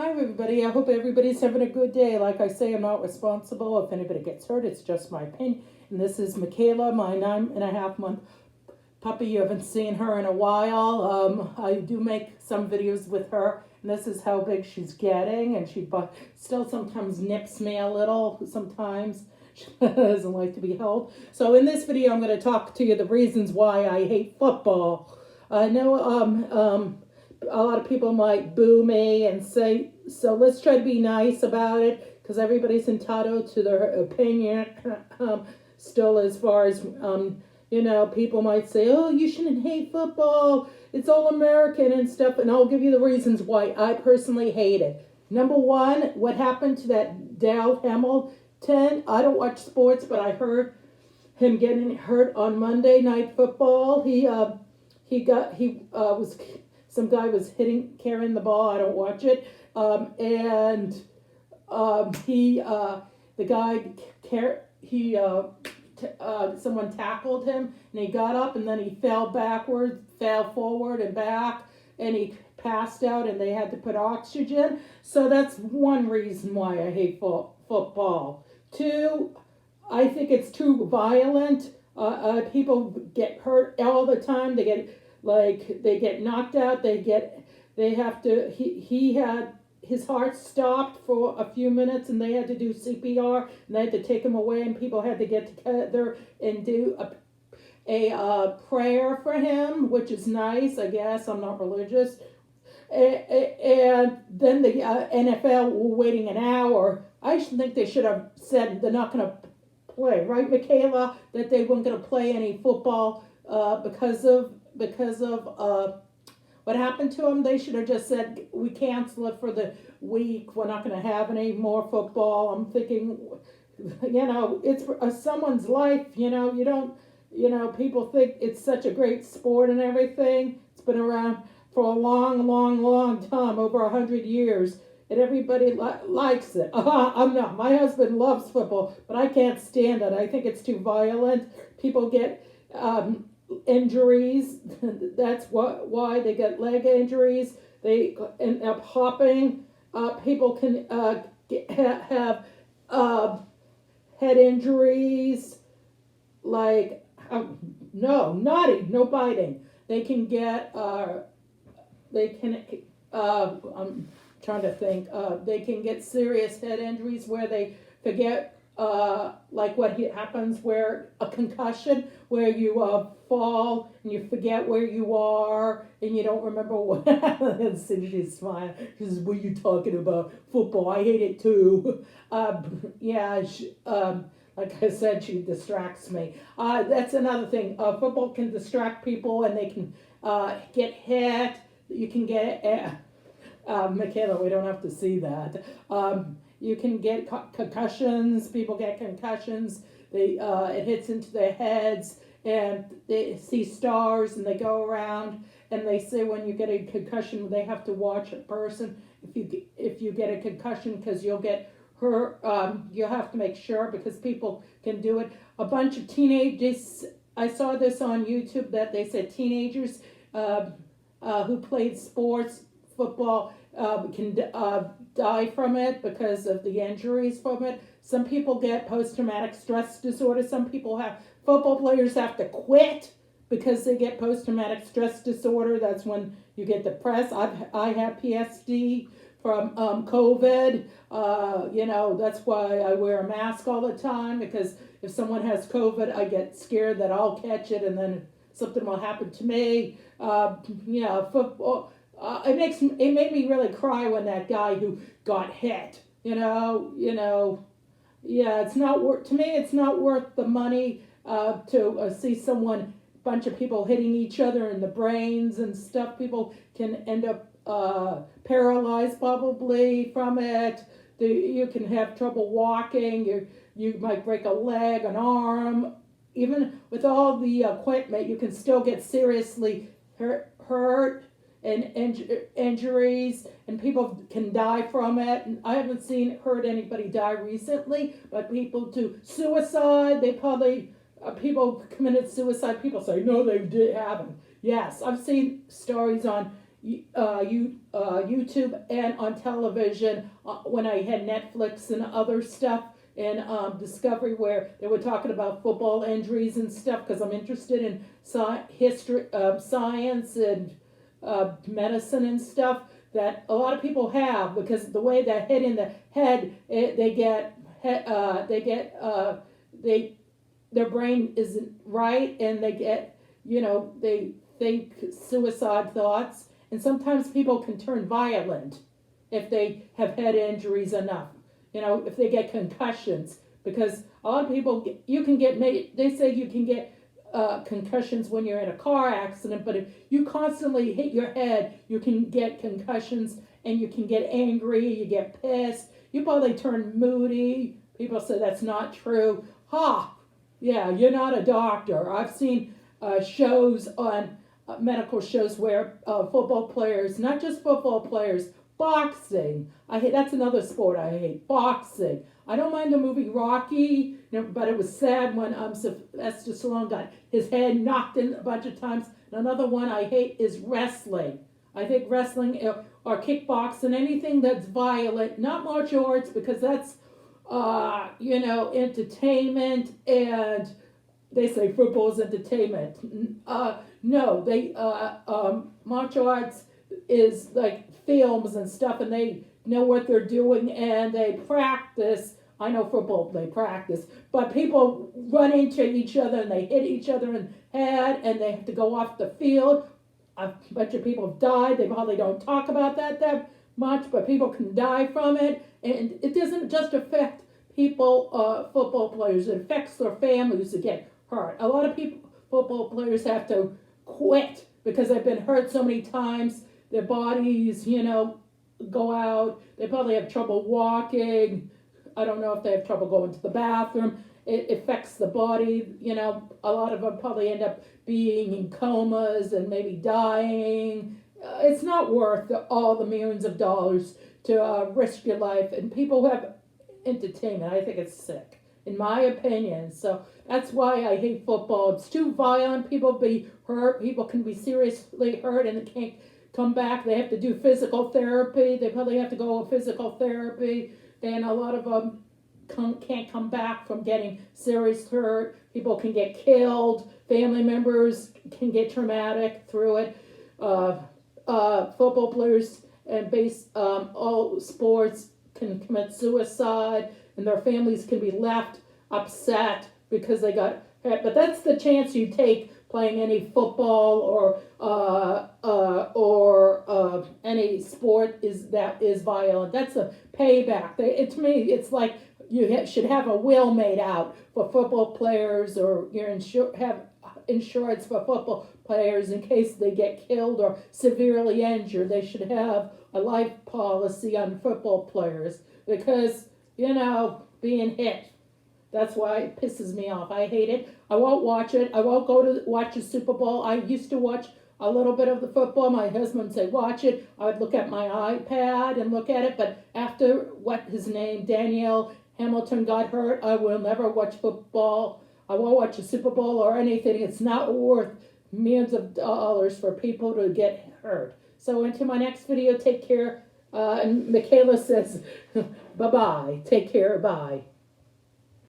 Hi, everybody. I hope everybody's having a good day. Like I say, I'm not responsible. If anybody gets hurt, it's just my opinion. And this is Michaela, my 9.5 month puppy. You haven't seen her in a while. I do make some videos with her, and this is how big she's getting. And she still sometimes nips me a little. Sometimes she doesn't like to be held. So in this video, I'm going to talk to you the reasons why I hate football. I know a lot of people might boo me and say, so let's try to be nice about it because everybody's entitled to their opinion. Still, as far as, people might say, oh, you shouldn't hate football. It's all American and stuff. And I'll give you the reasons why I personally hate it. Number one, what happened to that Dale Hamilton? I don't watch sports, but I heard him getting hurt on Monday Night Football. Some guy was carrying the ball. I don't watch it. Someone tackled him, and he got up, and then he fell forward and back, and he passed out, and they had to put oxygen. So that's one reason why I hate football. Two, I think it's too violent. People get hurt all the time. They get knocked out. He had his heart stopped for a few minutes, and they had to do CPR, and they had to take him away, and people had to get together and do a prayer for him, which is nice, I guess. I'm not religious. And then the NFL were waiting an hour. I think they should have said they're not going to play, right, Michaela? That they weren't going to play any football because of what happened to them. They should have just said, we cancel it for the week. We're not going to have any more football. I'm thinking, it's someone's life. You don't, people think it's such a great sport and everything. It's been around for a long, long, long time, over 100 years. And everybody likes it. I'm not. My husband loves football, but I can't stand it. I think it's too violent. People get injuries. That's why they get leg injuries. They end up hopping. People can have head injuries. No biting. They can get. I'm trying to think. They can get serious head injuries where they forget. Like what happens where a concussion, where you fall and you forget where you are and you don't remember what. And Cindy's smiling. She says, "What are you talking about? Football? I hate it too." Like I said, she distracts me. That's another thing. Football can distract people, and they can get hit. You can get. Michaela, we don't have to see that. You can get concussions. People get concussions. It hits into their heads, and they see stars, and they go around, and they say when you get a concussion, they have to watch a person. If you get a concussion, because you'll get hurt, you'll have to make sure, because people can do it. A bunch of teenagers. I saw this on YouTube that they said teenagers who played sports, football, can die from it because of the injuries from it. Some people get post-traumatic stress disorder. Some people football players have to quit because they get post-traumatic stress disorder. That's when you get depressed. I have PSD from COVID. That's why I wear a mask all the time, because if someone has COVID, I get scared that I'll catch it and then something will happen to me. Football. It made me really cry when that guy who got hit. It's not worth, to me. It's not worth the money to see bunch of people hitting each other in the brains and stuff. People can end up paralyzed probably from it. You can have trouble walking. You might break a leg, an arm. Even with all the equipment, you can still get seriously hurt and injuries, and people can die from it. And I haven't heard anybody die recently, but people do suicide. People committed suicide. People say, no, they haven't. Yes, I've seen stories on YouTube and on television when I had Netflix and other stuff and Discovery where they were talking about football injuries and stuff because I'm interested in history, science and medicine and stuff that a lot of people have because the way that hit in the head, they their brain isn't right and they get, they think suicide thoughts. And sometimes people can turn violent if they have head injuries enough, if they get concussions. Because a lot of people, they say you can get concussions when you're in a car accident, but if you constantly hit your head, you can get concussions and you can get angry, you get pissed, you probably turn moody. People say that's not true. Yeah, you're not a doctor. I've seen shows on medical shows where football players, not just football players, boxing. That's another sport I hate. Boxing. I don't mind the movie Rocky, but it was sad when Sylvester Stallone got his head knocked in a bunch of times. And another one I hate is wrestling. I think wrestling or kickboxing, anything that's violent, not martial arts, because that's entertainment, and they say football is entertainment. No, martial arts is like films and stuff, and they know what they're doing and they practice. I know football, they practice, but people run into each other and they hit each other in the head and they have to go off the field. A bunch of people have died. They probably don't talk about that much, but people can die from it. And it doesn't just affect people, football players, it affects their families that get hurt. A lot of football players have to quit because they've been hurt so many times. Their bodies, go out. They probably have trouble walking. I don't know if they have trouble going to the bathroom. It affects the body. A lot of them probably end up being in comas and maybe dying. It's not worth all the millions of dollars to risk your life. And people who have entertainment, I think it's sick, in my opinion. So that's why I hate football. It's too violent. People be hurt. People can be seriously hurt and they can't come back. They have to do physical therapy. They probably have to go to physical therapy. And a lot of them can't come back from getting serious hurt. People can get killed. Family members can get traumatic through it. Football players and all sports can commit suicide, and their families can be left upset because they got hurt. But that's the chance you take playing any football or any sport that is violent. That's a payback. To me, it's like you should have a will made out for football players, or have insurance for football players in case they get killed or severely injured. They should have a life policy on football players because, being hit. That's why it pisses me off. I hate it. I won't watch it. I won't go to watch the Super Bowl. I used to watch a little bit of the football. My husband would say, watch it. I would look at my iPad and look at it. But after Danielle Hamilton got hurt, I will never watch football. I won't watch a Super Bowl or anything. It's not worth millions of dollars for people to get hurt. So until my next video, take care. And Michaela says, bye-bye. Take care. Bye.